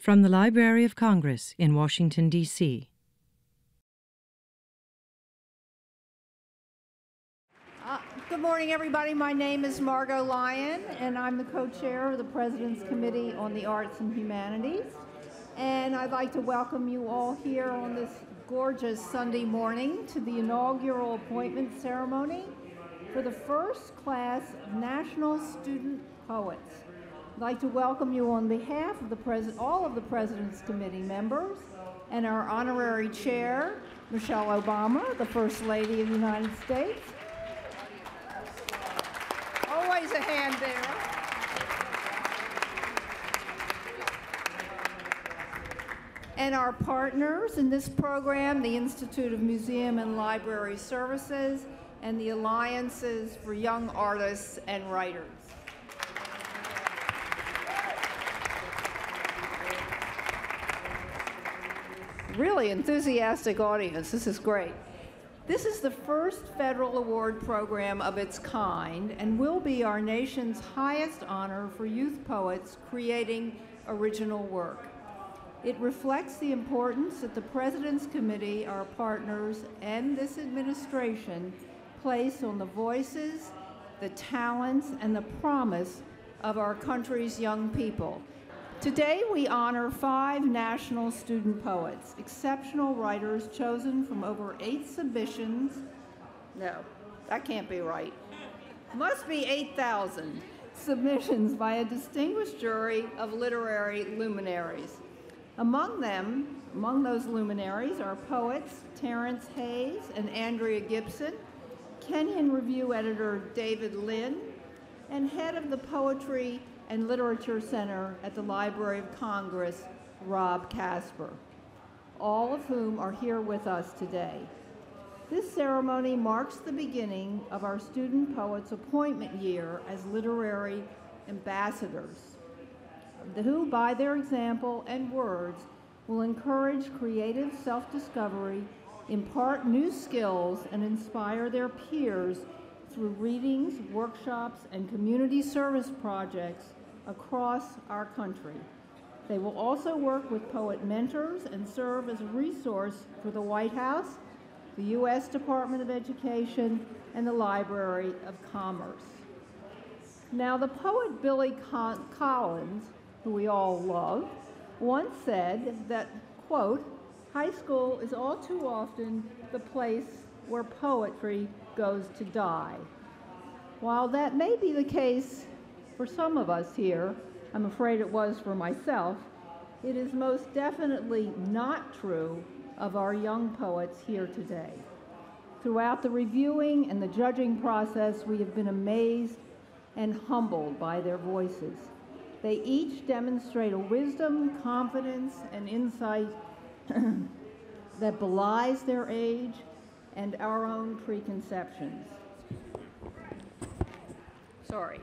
From the Library of Congress in Washington, D.C. Good morning, everybody. My name is Margot Lyon, and I'm the co-chair of the President's Committee on the Arts and Humanities. And I'd like to welcome you all here on this gorgeous Sunday morning to the inaugural appointment ceremony for the first class of National Student Poets. I'd like to welcome you on behalf of all of the President's Committee members and our honorary chair, Michelle Obama, the First Lady of the United States. Always a hand there. And our partners in this program, the Institute of Museum and Library Services and the Alliances for Young Artists and Writers. Really enthusiastic audience. This is great. This is the first federal award program of its kind and will be our nation's highest honor for youth poets creating original work. It reflects the importance that the President's Committee, our partners, and this administration place on the voices, the talents, and the promise of our country's young people. Today, we honor 5 national student poets, exceptional writers chosen from over 8 submissions. No, that can't be right. Must be 8,000 submissions by a distinguished jury of literary luminaries. Among those luminaries are poets Terrence Hayes and Andrea Gibson, Kenyon Review editor David Lynn, and head of the Poetry and Literature Center at the Library of Congress, Rob Casper, all of whom are here with us today. This ceremony marks the beginning of our student poets' appointment year as literary ambassadors, who, by their example and words, will encourage creative self-discovery, impart new skills, and inspire their peers through readings, workshops, and community service projects across our country. They will also work with poet mentors and serve as a resource for the White House, the U.S. Department of Education, and the Library of Commerce. Now, the poet Billy Collins, who we all love, once said that, quote, "High school is all too often the place where poetry goes to die." While that may be the case for some of us here, I'm afraid it was for myself, it is most definitely not true of our young poets here today. Throughout the reviewing and the judging process, we have been amazed and humbled by their voices. They each demonstrate a wisdom, confidence, and insight that belies their age and our own preconceptions. Sorry.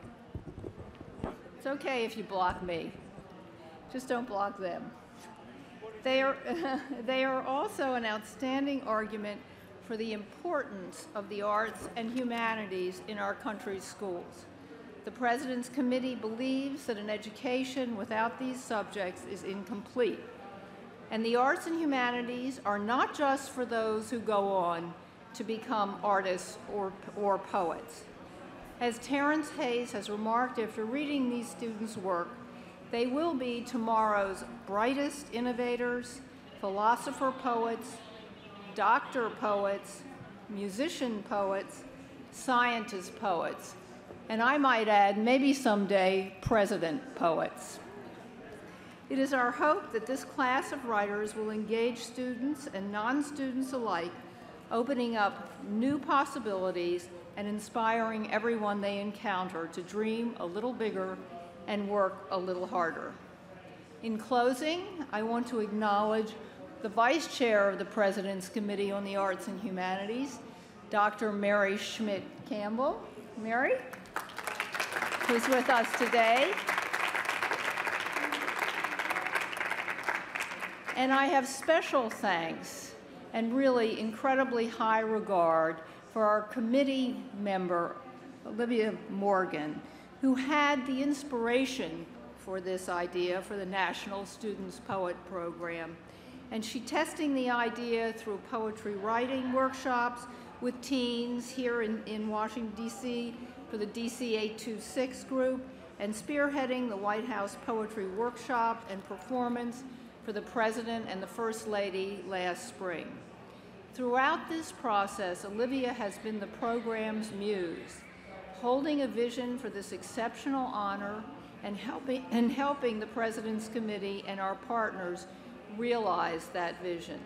It's okay if you block me. Just don't block them. They are also an outstanding argument for the importance of the arts and humanities in our country's schools. The President's Committee believes that an education without these subjects is incomplete. And the arts and humanities are not just for those who go on to become artists or poets. As Terrence Hayes has remarked after reading these students' work, they will be tomorrow's brightest innovators, philosopher poets, doctor poets, musician poets, scientist poets, and I might add, maybe someday, president poets. It is our hope that this class of writers will engage students and non-students alike, opening up new possibilities and inspiring everyone they encounter to dream a little bigger and work a little harder. In closing, I want to acknowledge the Vice Chair of the President's Committee on the Arts and Humanities, Dr. Mary Schmidt Campbell. Mary, who's with us today. And I have special thanks and really incredibly high regard for our committee member, Olivia Morgan, who had the inspiration for this idea for the National Students Poet Program. And she's testing the idea through poetry writing workshops with teens here in Washington, D.C. for the DC 826 group, and spearheading the White House Poetry Workshop and performance for the President and the First Lady last spring. Throughout this process, Olivia has been the program's muse, holding a vision for this exceptional honor and helping the President's Committee and our partners realize that vision.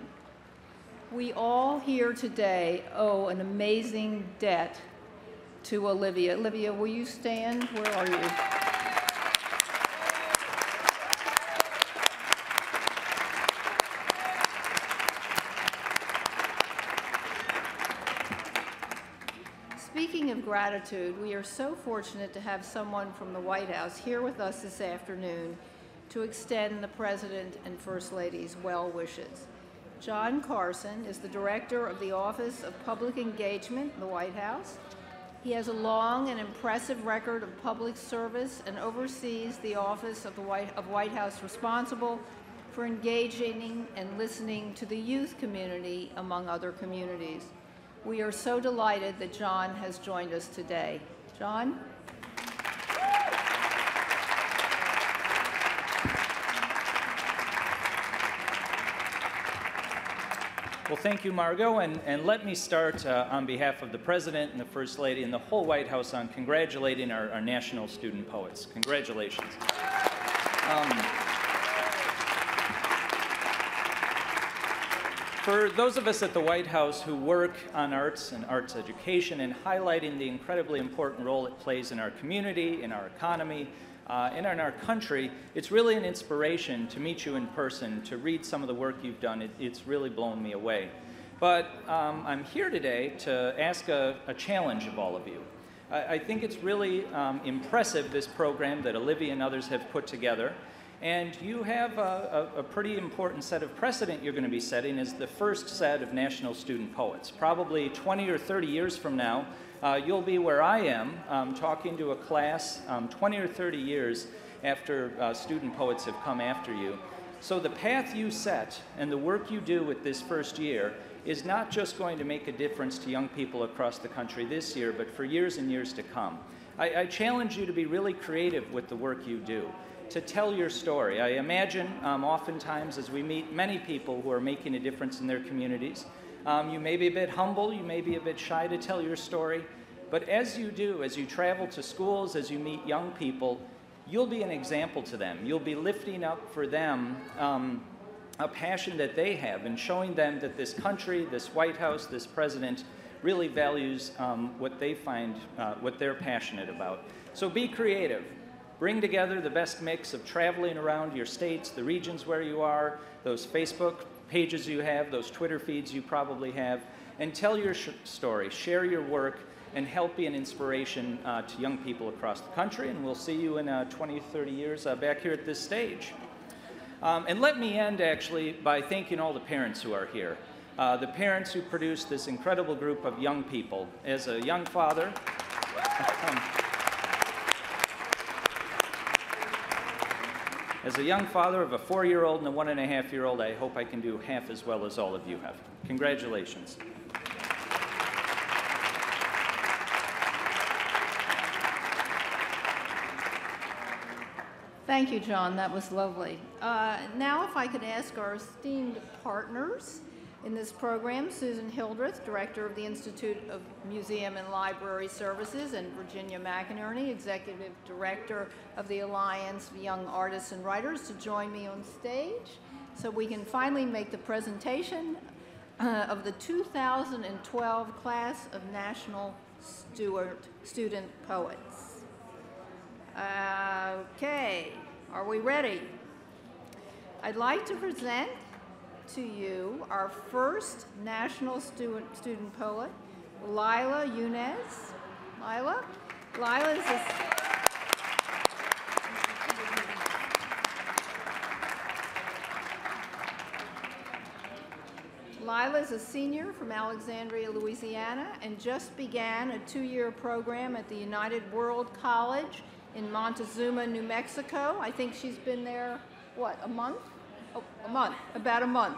We all here today owe an amazing debt to Olivia. Olivia, will you stand? Where are you? Speaking of gratitude, we are so fortunate to have someone from the White House here with us this afternoon to extend the President and First Lady's well wishes. John Carson is the Director of the Office of Public Engagement in the White House. He has a long and impressive record of public service and oversees the Office of White House responsible for engaging and listening to the youth community, among other communities. We are so delighted that John has joined us today. John? Well, thank you, Margot, and let me start on behalf of the President and the First Lady and the whole White House on congratulating our national student poets. Congratulations. For those of us at the White House who work on arts and arts education and highlighting the incredibly important role it plays in our community, in our economy, and in our country, it's really an inspiration to meet you in person, to read some of the work you've done. It's really blown me away. But I'm here today to ask a challenge of all of you. I think it's really impressive, this program that Olivia and others have put together. And you have a pretty important set of precedent you're going to be setting as the first set of national student poets. Probably 20 or 30 years from now, you'll be where I am, talking to a class 20 or 30 years after student poets have come after you. So the path you set and the work you do with this first year is not just going to make a difference to young people across the country this year, but for years and years to come. I challenge you to be really creative with the work you do, to tell your story. I imagine oftentimes as we meet many people who are making a difference in their communities, you may be a bit humble, you may be a bit shy to tell your story, but as you do, as you travel to schools, as you meet young people, you'll be an example to them. You'll be lifting up for them a passion that they have and showing them that this country, this White House, this president really values what they find, what they're passionate about. So be creative. Bring together the best mix of traveling around your states, the regions where you are, those Facebook pages you have, those Twitter feeds you probably have, and tell your story, share your work, and help be an inspiration to young people across the country. And we'll see you in 20, 30 years back here at this stage. And let me end, actually, by thanking all the parents who are here, the parents who produced this incredible group of young people. As a young father, as a young father of a 4-year-old and a 1.5-year-old, I hope I can do half as well as all of you have. Congratulations. Thank you, John. That was lovely. Now, if I could ask our esteemed partners in this program, Susan Hildreth, Director of the Institute of Museum and Library Services, and Virginia McInerney, Executive Director of the Alliance of Young Artists and Writers, to join me on stage so we can finally make the presentation of the 2012 class of National Student Poets. Okay, are we ready? I'd like to present to you our first national student poet, Lila Yunez. Lila is a senior from Alexandria, Louisiana, and just began a 2-year program at the United World College in Montezuma, New Mexico. I think she's been there, what, a month? Oh, a month, about a month.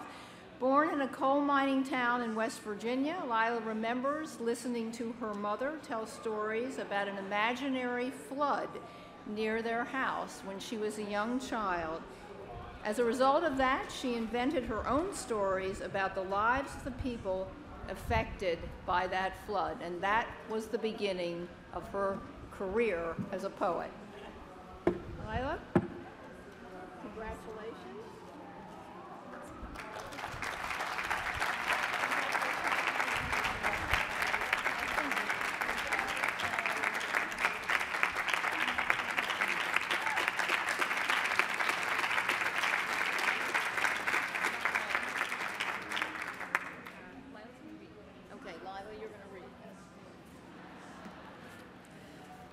Born in a coal mining town in West Virginia, Lila remembers listening to her mother tell stories about an imaginary flood near their house when she was a young child. As a result of that, she invented her own stories about the lives of the people affected by that flood, and that was the beginning of her career as a poet. Lila, congratulations.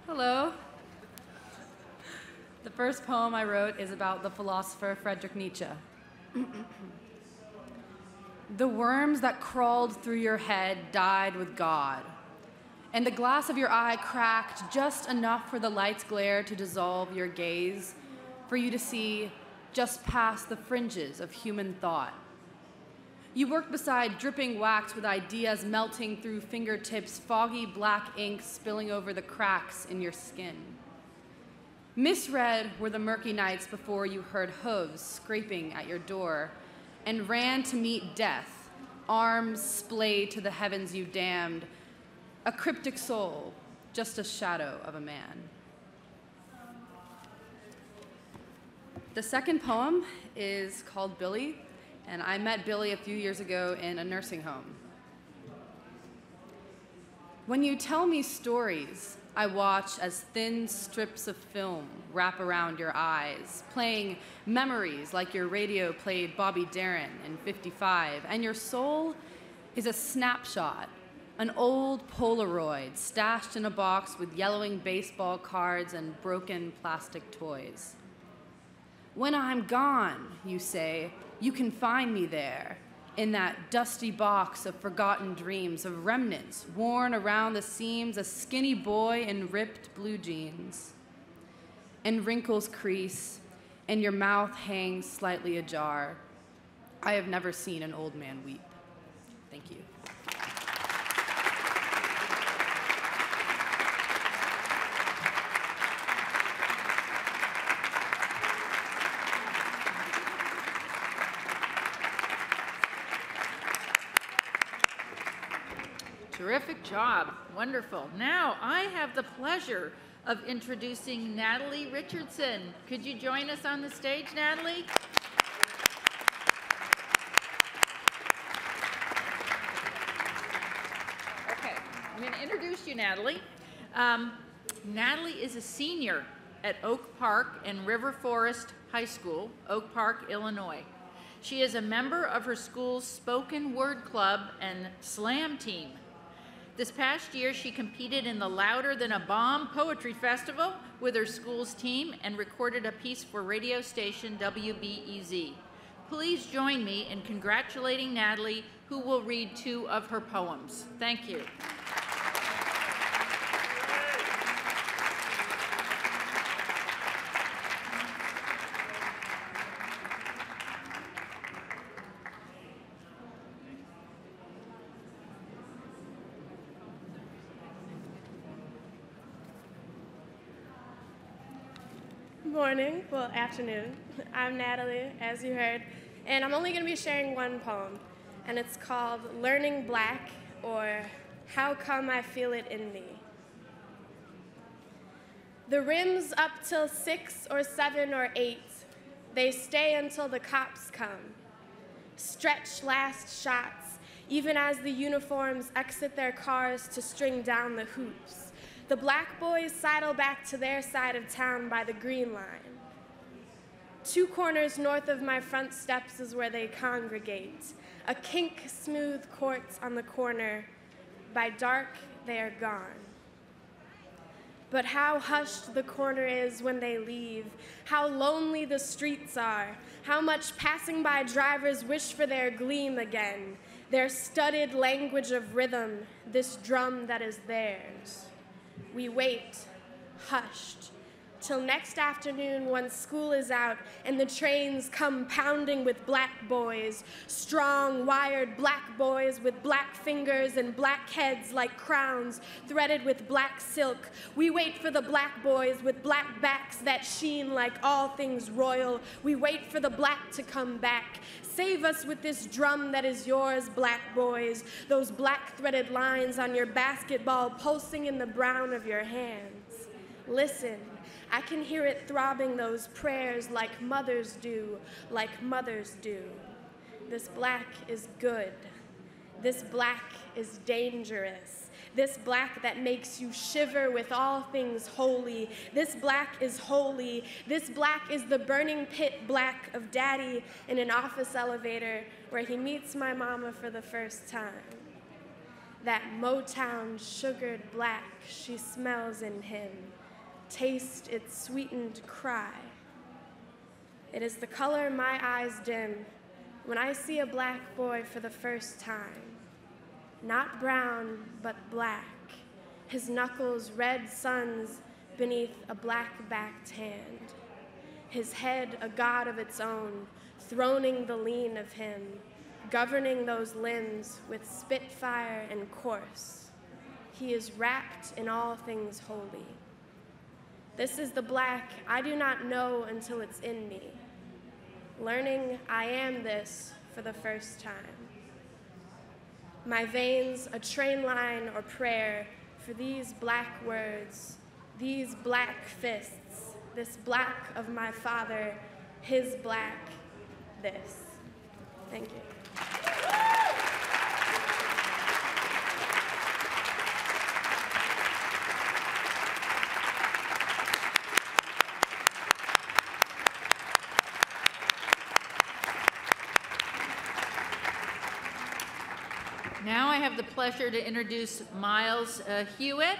Hello. The first poem I wrote is about the philosopher Friedrich Nietzsche. The worms that crawled through your head died with God, and the glass of your eye cracked just enough for the light's glare to dissolve your gaze, for you to see just past the fringes of human thought. You worked beside dripping wax with ideas melting through fingertips, foggy black ink spilling over the cracks in your skin. Misread were the murky nights before you heard hooves scraping at your door and ran to meet death, arms splayed to the heavens you damned, a cryptic soul, just a shadow of a man. The second poem is called Billy, and I met Billy a few years ago in a nursing home. When you tell me stories, I watch as thin strips of film wrap around your eyes, playing memories like your radio played Bobby Darin in '55, and your soul is a snapshot, an old Polaroid stashed in a box with yellowing baseball cards and broken plastic toys. When I'm gone, you say, you can find me there, in that dusty box of forgotten dreams, of remnants worn around the seams, a skinny boy in ripped blue jeans. And wrinkles crease, and your mouth hangs slightly ajar. I have never seen an old man weep. Thank you. Terrific job. Wonderful. Now I have the pleasure of introducing Natalie Richardson. Could you join us on the stage, Natalie? Okay, I'm going to introduce you, Natalie. Natalie is a senior at Oak Park and River Forest High School, Oak Park, Illinois. She is a member of her school's spoken word club and slam team. This past year, she competed in the Louder Than a Bomb Poetry Festival with her school's team and recorded a piece for radio station WBEZ. Please join me in congratulating Natalie, who will read 2 of her poems. Thank you. Good morning, well, afternoon. I'm Natalie, as you heard, and I'm only going to be sharing one poem, and it's called Learning Black, or How Come I Feel It in Me. The rim's up till 6 or 7 or 8. They stay until the cops come. Stretch last shots, even as the uniforms exit their cars to string down the hoops. The black boys sidle back to their side of town by the Green Line. 2 corners north of my front steps is where they congregate. A kink-smooth court on the corner. By dark, they are gone. But how hushed the corner is when they leave, how lonely the streets are, how much passing by drivers wish for their gleam again, their studded language of rhythm, this drum that is theirs. We wait, hushed, till next afternoon when school is out and the trains come pounding with black boys, strong, wired black boys with black fingers and black heads like crowns threaded with black silk. We wait for the black boys with black backs that sheen like all things royal. We wait for the black to come back. Save us with this drum that is yours, black boys, those black threaded lines on your basketball pulsing in the brown of your hands. Listen, I can hear it throbbing those prayers like mothers do, like mothers do. This black is good. This black is dangerous. This black that makes you shiver with all things holy. This black is holy. This black is the burning pit black of daddy in an office elevator where he meets my mama for the first time. That Motown sugared black she smells in him. Taste its sweetened cry. It is the color my eyes dim when I see a black boy for the first time. Not brown, but black. His knuckles red suns beneath a black-backed hand. His head a god of its own, throning the lean of him, governing those limbs with spitfire and course. He is wrapped in all things holy. This is the black I do not know until it's in me, learning I am this for the first time. My veins a train line or prayer for these black words, these black fists, this black of my father, his black, this. Thank you. Now I have the pleasure to introduce Miles Hewitt.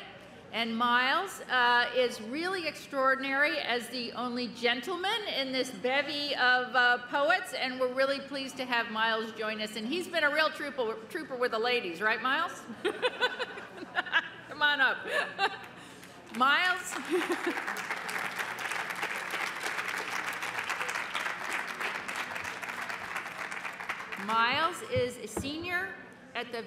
And Miles is really extraordinary as the only gentleman in this bevy of poets, and we're really pleased to have Miles join us. And he's been a real trooper with the ladies, right, Miles? Come on up. Miles. Miles is a senior at the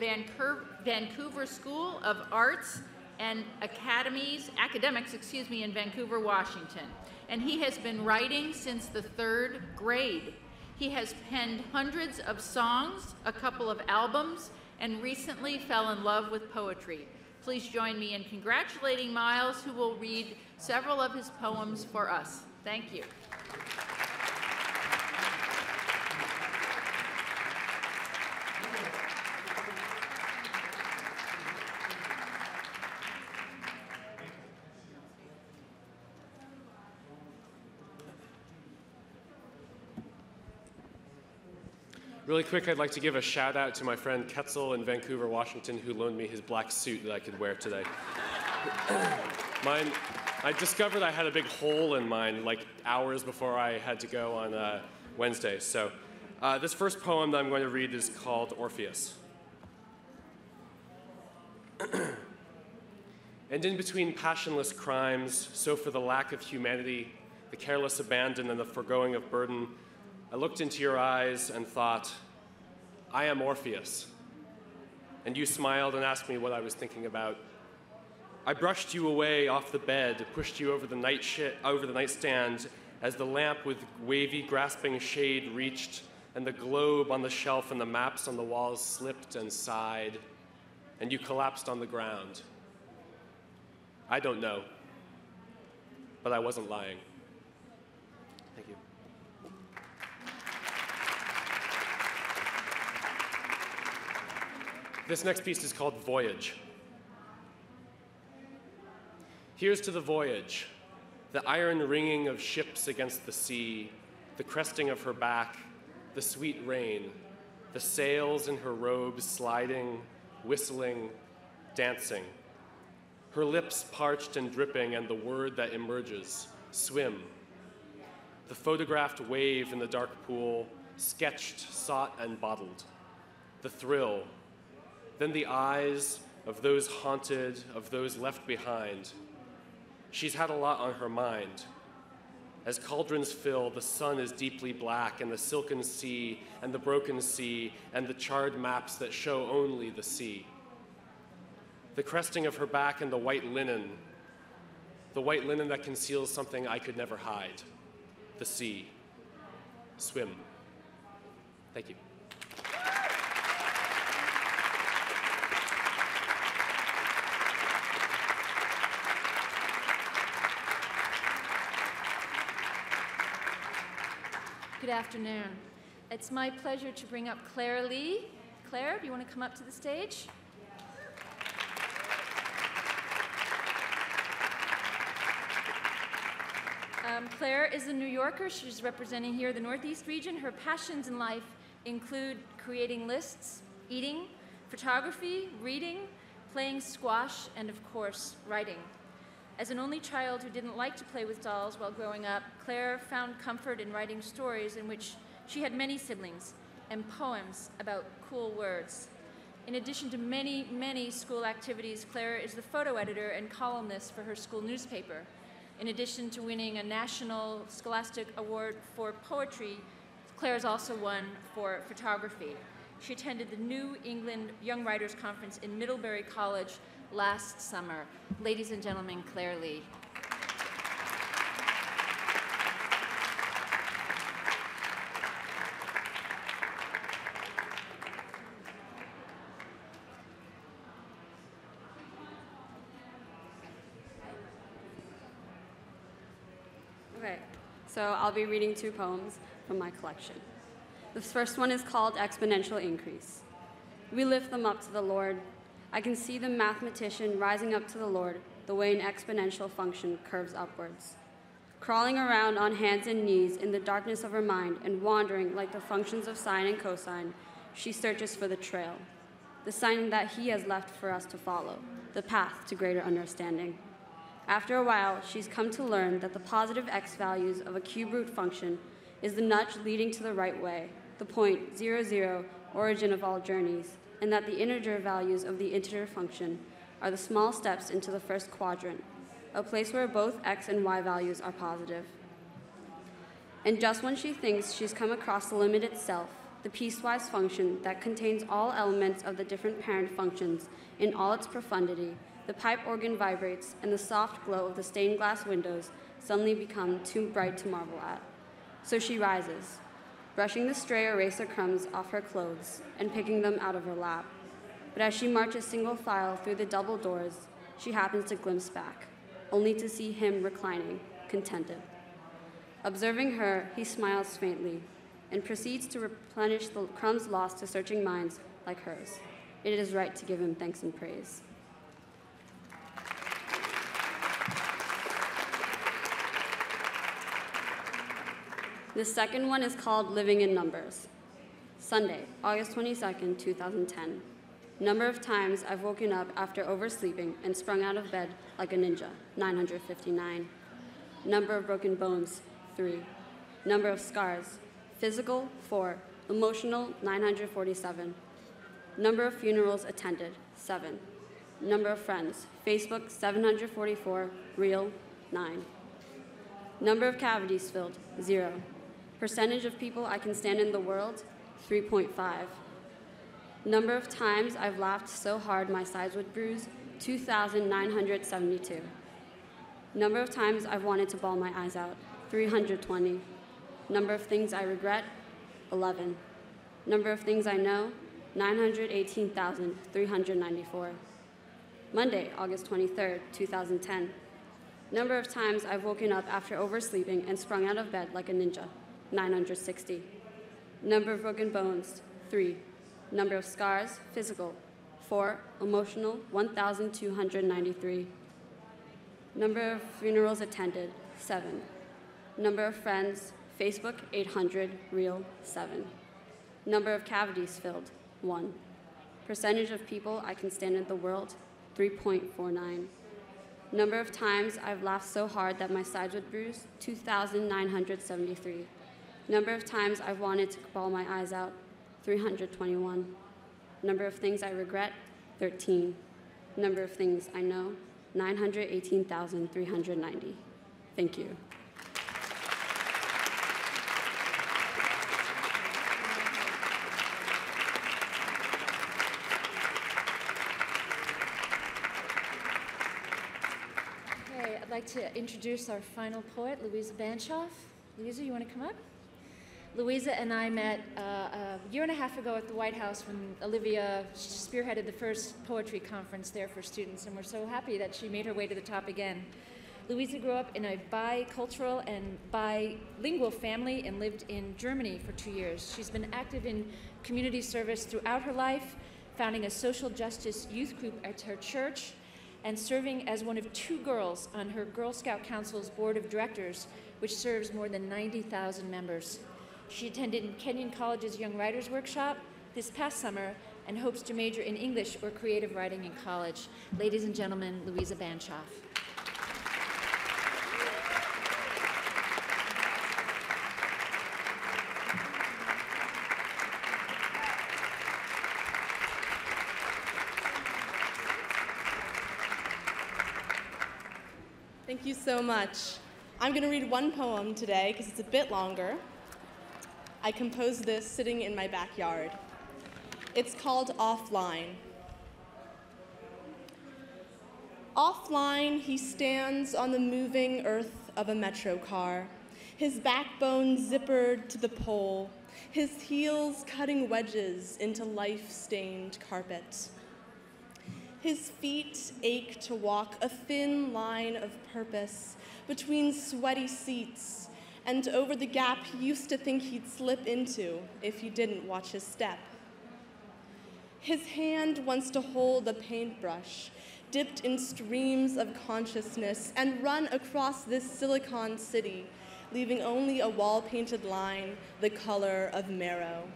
Vancouver School of Arts and academics, in Vancouver, Washington. And he has been writing since the 3rd grade. He has penned hundreds of songs, a couple of albums, and recently fell in love with poetry. Please join me in congratulating Miles, who will read several of his poems for us. Thank you. Really quick, I'd like to give a shout out to my friend Ketzel in Vancouver, Washington, who loaned me his black suit that I could wear today. I discovered I had a big hole in mine like hours before I had to go on Wednesday. So this first poem that I'm going to read is called Orpheus. And in between passionless crimes, so for the lack of humanity, the careless abandon and the foregoing of burden, I looked into your eyes and thought, I am Orpheus. And you smiled and asked me what I was thinking about. I brushed you away off the bed, pushed you over the nightstand as the lamp with wavy, grasping shade reached, and the globe on the shelf and the maps on the walls slipped and sighed, and you collapsed on the ground. I don't know, but I wasn't lying. Thank you. This next piece is called Voyage. Here's to the voyage, the iron ringing of ships against the sea, the cresting of her back, the sweet rain, the sails in her robes sliding, whistling, dancing. Her lips parched and dripping, and the word that emerges, swim. The photographed wave in the dark pool, sketched, sought, and bottled. The thrill, then the eyes of those haunted, of those left behind. She's had a lot on her mind. As cauldrons fill, the sun is deeply black, and the silken sea, and the broken sea, and the charred maps that show only the sea. The cresting of her back and the white linen that conceals something I could never hide, the sea. Swim. Thank you. Good afternoon. It's my pleasure to bring up Claire Lee. Claire, do you want to come up to the stage? Claire is a New Yorker. She's representing here the Northeast region. Her passions in life include creating lists, eating, photography, reading, playing squash, and of course, writing. As an only child who didn't like to play with dolls while growing up, Claire found comfort in writing stories in which she had many siblings and poems about cool words. In addition to many, many school activities, Claire is the photo editor and columnist for her school newspaper. In addition to winning a National Scholastic Award for poetry, Claire has also won for photography. She attended the New England Young Writers Conference in Middlebury College last summer. Ladies and gentlemen, Claire Lee. Okay, so I'll be reading two poems from my collection. The first one is called Exponential Increase. We lift them up to the Lord. I can see the mathematician rising up to the Lord the way an exponential function curves upwards. Crawling around on hands and knees in the darkness of her mind and wandering like the functions of sine and cosine, she searches for the trail, the sign that he has left for us to follow, the path to greater understanding. After a while, she's come to learn that the positive x values of a cube root function is the nudge leading to the right way, the point 0, 0, origin of all journeys, and that the integer values of the integer function are the small steps into the first quadrant, a place where both x and y values are positive. And just when she thinks she's come across the limit itself, the piecewise function that contains all elements of the different parent functions in all its profundity, the pipe organ vibrates, and the soft glow of the stained glass windows suddenly become too bright to marvel at. So she rises, brushing the stray eraser crumbs off her clothes and picking them out of her lap. But as she marches single file through the double doors, she happens to glimpse back, only to see him reclining, contented. Observing her, he smiles faintly and proceeds to replenish the crumbs lost to searching minds like hers. It is right to give him thanks and praise. The second one is called Living in Numbers. Sunday, August 22nd, 2010. Number of times I've woken up after oversleeping and sprung out of bed like a ninja, 959. Number of broken bones, 3. Number of scars, physical, 4. Emotional, 947. Number of funerals attended, 7. Number of friends, Facebook, 744, real, 9. Number of cavities filled, 0. Percentage of people I can stand in the world, 3.5. Number of times I've laughed so hard my sides would bruise, 2,972. Number of times I've wanted to bawl my eyes out, 320. Number of things I regret, 11. Number of things I know, 918,394. Monday, August 23rd, 2010. Number of times I've woken up after oversleeping and sprung out of bed like a ninja, 960. Number of broken bones, 3. Number of scars, physical, 4. Emotional, 1,293. Number of funerals attended, 7. Number of friends, Facebook, 800, real, 7. Number of cavities filled, 1. Percentage of people I can stand in the world, 3.49. Number of times I've laughed so hard that my sides would bruise, 2,973. Number of times I've wanted to bawl my eyes out, 321. Number of things I regret, 13. Number of things I know, 918,390. Thank you. Okay, I'd like to introduce our final poet, Louisa Ban Shaw. Louisa, you want to come up? Louisa and I met a year and a half ago at the White House when Olivia spearheaded the first poetry conference there for students, and we're so happy that she made her way to the top again. Louisa grew up in a bicultural and bilingual family and lived in Germany for 2 years. She's been active in community service throughout her life, founding a social justice youth group at her church, and serving as one of 2 girls on her Girl Scout Council's board of directors, which serves more than 90,000 members. She attended Kenyon College's Young Writers Workshop this past summer and hopes to major in English or creative writing in college. Ladies and gentlemen, Louisa Ban Shaw. Thank you so much. I'm going to read one poem today because it's a bit longer. I composed this sitting in my backyard. It's called Offline. Offline, he stands on the moving earth of a metro car, his backbone zippered to the pole, his heels cutting wedges into life-stained carpet. His feet ache to walk a thin line of purpose between sweaty seats and over the gap he used to think he'd slip into if he didn't watch his step. His hand wants to hold a paintbrush dipped in streams of consciousness and run across this silicon city, leaving only a wall-painted line the color of marrow.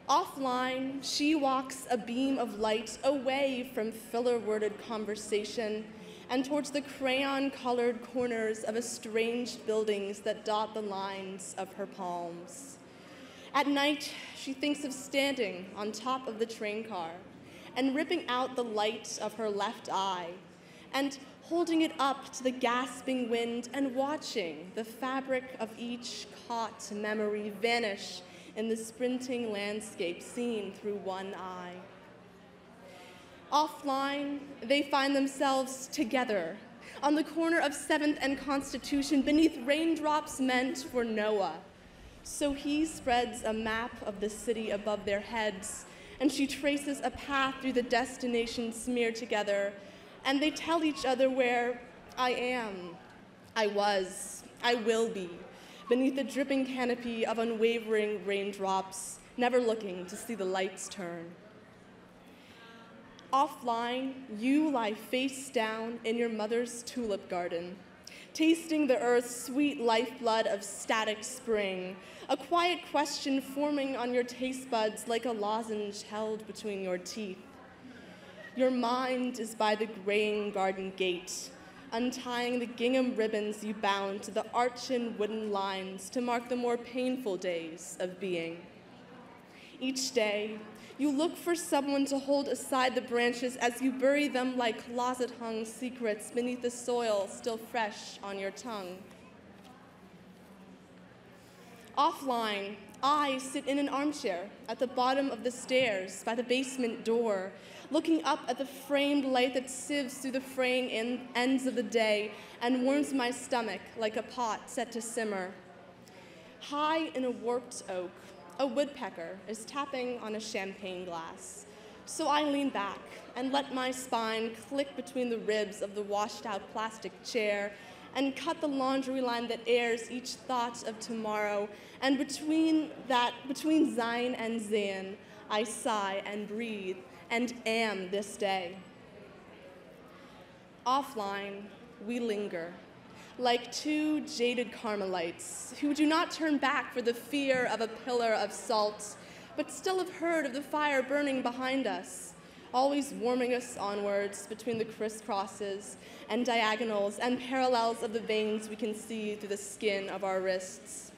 Offline, she walks a beam of light away from filler-worded conversation and towards the crayon-colored corners of estranged buildings that dot the lines of her palms. At night, she thinks of standing on top of the train car and ripping out the light of her left eye and holding it up to the gasping wind and watching the fabric of each caught memory vanish in the sprinting landscape seen through one eye. Offline, they find themselves together on the corner of 7th and Constitution beneath raindrops meant for Noah. So he spreads a map of the city above their heads, and she traces a path through the destination smeared together, and they tell each other where I am, I was, I will be, beneath the dripping canopy of unwavering raindrops, never looking to see the lights turn. Offline, you lie face down in your mother's tulip garden, tasting the earth's sweet lifeblood of static spring, a quiet question forming on your taste buds like a lozenge held between your teeth. Your mind is by the graying garden gate, untying the gingham ribbons you bound to the arching wooden lines to mark the more painful days of being. Each day, you look for someone to hold aside the branches as you bury them like closet-hung secrets beneath the soil still fresh on your tongue. Offline, I sit in an armchair at the bottom of the stairs by the basement door, looking up at the framed light that sieves through the fraying ends of the day and warms my stomach like a pot set to simmer. High in a warped oak, a woodpecker is tapping on a champagne glass. So I lean back and let my spine click between the ribs of the washed-out plastic chair and cut the laundry line that airs each thought of tomorrow. And between Zion and Zan, I sigh and breathe and am this day. Offline, we linger, like 2 jaded Carmelites who do not turn back for the fear of a pillar of salt, but still have heard of the fire burning behind us, always warming us onwards between the crisscrosses and diagonals and parallels of the veins we can see through the skin of our wrists.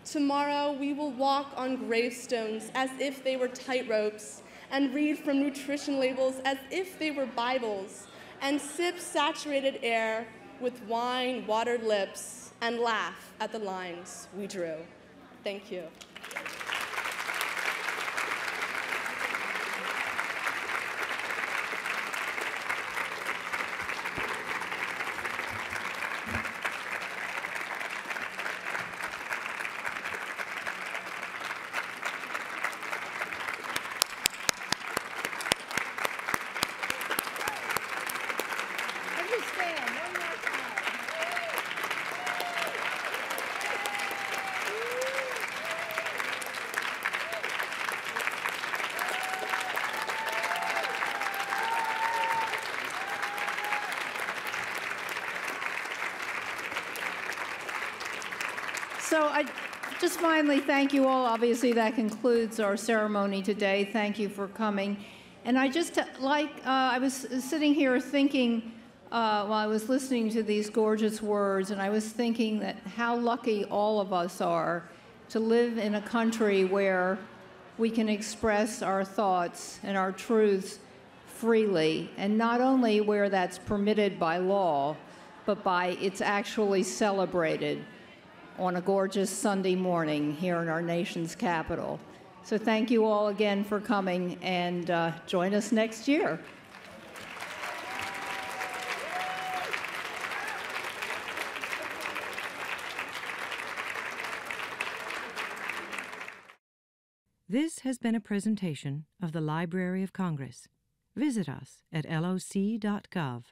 Tomorrow, we will walk on gravestones as if they were tightropes and read from nutrition labels as if they were Bibles, and sip saturated air with wine-watered lips and laugh at the lines we drew. Thank you. So I just finally thank you all. Obviously, that concludes our ceremony today. Thank you for coming. And I just I was sitting here thinking while I was listening to these gorgeous words, and I was thinking that how lucky all of us are to live in a country where we can express our thoughts and our truths freely, and not only where that's permitted by law, but by it's actually celebrated on a gorgeous Sunday morning here in our nation's capital. So thank you all again for coming, and join us next year. This has been a presentation of the Library of Congress. Visit us at loc.gov.